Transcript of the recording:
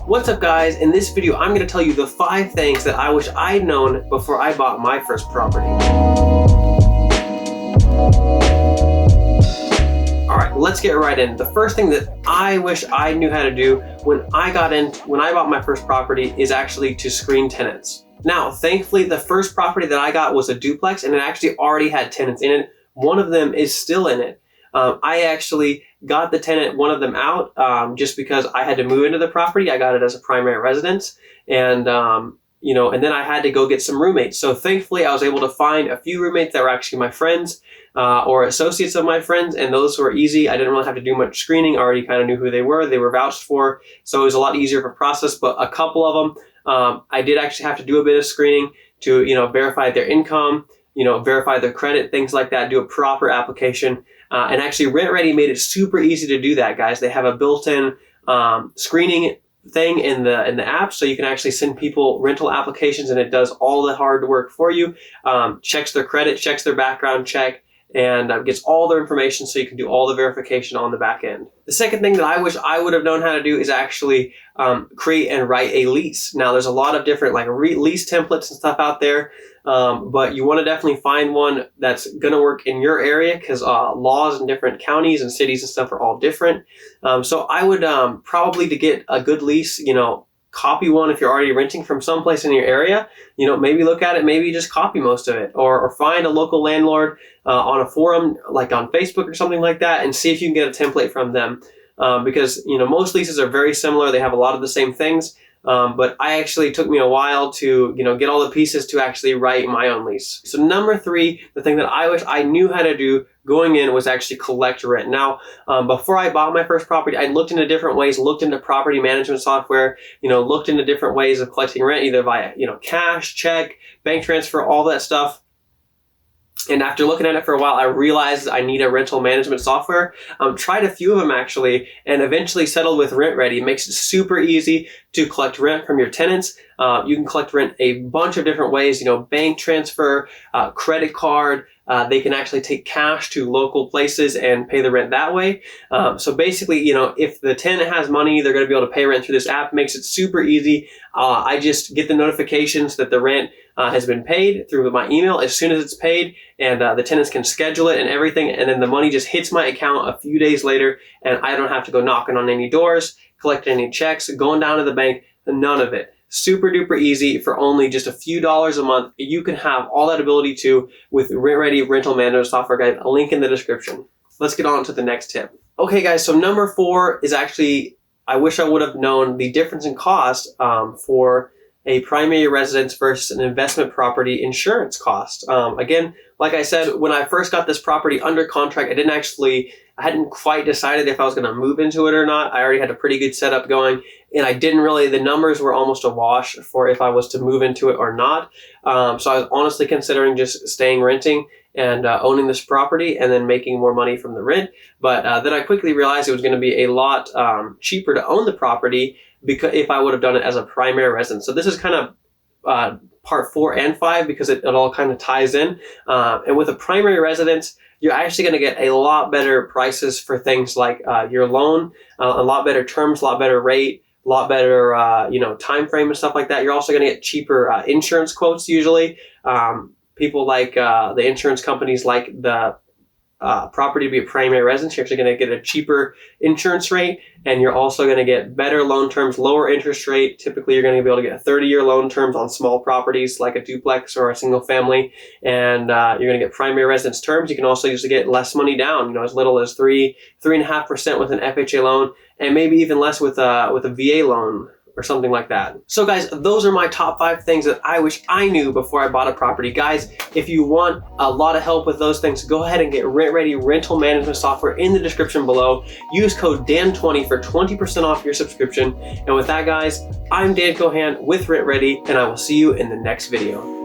What's up guys? In this video I'm going to tell you the 5 things that I wish I'd known before I bought my first property. Alright, let's get right in. The first thing that I wish I knew how to do when I bought my first property is actually to screen tenants. Now, thankfully the first property that I got was a duplex and it actually already had tenants in it. One of them is still in it. I actually got the tenant, one of them out, just because I had to move into the property. I got it as a primary residence, and and then I had to go get some roommates. So thankfully, I was able to find a few roommates that were actually my friends or associates of my friends, and those were easy. I didn't really have to do much screening. I already kind of knew who they were vouched for, so it was a lot easier of a process. But a couple of them, I did actually have to do a bit of screening to verify their income, verify their credit, things like that, do a proper application. And actually RentRedi made it super easy to do that, guys. They have a built-in screening thing in the app, so you can actually send people rental applications and it does all the hard work for you, checks their credit, checks their background check, and gets all their information so you can do all the verification on the back end. The second thing that I wish I would have known how to do is actually create and write a lease. Now there's a lot of different lease templates and stuff out there, but you want to definitely find one that's going to work in your area, because laws in different counties and cities and stuff are all different. So I would probably, to get a good lease, copy one if you're already renting from someplace in your area. Maybe look at it, maybe just copy most of it, or find a local landlord on a forum like on Facebook or something like that, and see if you can get a template from them. Because most leases are very similar. They have a lot of the same things. But I actually took me a while to get all the pieces to actually write my own lease. So number 3, the thing that I wish I knew how to do going in was actually collect rent. Now, before I bought my first property, I looked into different ways, looked into property management software, looked into different ways of collecting rent, either via cash, check, bank transfer, all that stuff. And after looking at it for a while, I realized I need a rental management software. Tried a few of them actually, and eventually settled with RentRedi. It makes it super easy to collect rent from your tenants. You can collect rent a bunch of different ways, bank transfer, credit card. They can actually take cash to local places and pay the rent that way. So basically, if the tenant has money, they're going to be able to pay rent through this app. It makes it super easy. I just get the notifications that the rent has been paid through my email as soon as it's paid, and the tenants can schedule it and everything, and then the money just hits my account a few days later, and I don't have to go knocking on any doors, collecting any checks, going down to the bank, none of it. Super duper easy. For only just a few dollars a month, you can have all that ability to with RentRedi rental management software, guys. A link in the description. Let's get on to the next tip. Okay guys, so number 4 is actually, I wish I would have known the difference in cost for a primary residence versus an investment property insurance cost. Again, like I said, when I first got this property under contract, I hadn't quite decided if I was going to move into it or not. I already had a pretty good setup going, and the numbers were almost a wash for if I was to move into it or not. So I was honestly considering just staying renting and owning this property and then making more money from the rent. But then I quickly realized it was going to be a lot cheaper to own the property because if I would have done it as a primary residence. So this is kind of part 4 and 5 because it all kind of ties in. And with a primary residence, you're actually going to get a lot better prices for things like your loan, a lot better terms, a lot better rate, a lot better time frame and stuff like that. You're also going to get cheaper insurance quotes usually. People like the insurance companies like the property to be a primary residence. You're actually going to get a cheaper insurance rate, and you're also going to get better loan terms, lower interest rate. Typically, you're going to be able to get 30-year loan terms on small properties like a duplex or a single family, and you're going to get primary residence terms. You can also usually get less money down, as little as 3.5% with an FHA loan, and maybe even less with a VA loan or something like that. So guys, those are my top 5 things that I wish I knew before I bought a property. Guys, if you want a lot of help with those things, go ahead and get RentRedi rental management software in the description below. Use code Dan20 for 20% off your subscription. And with that, guys, I'm Dan Kohan with RentRedi, and I will see you in the next video.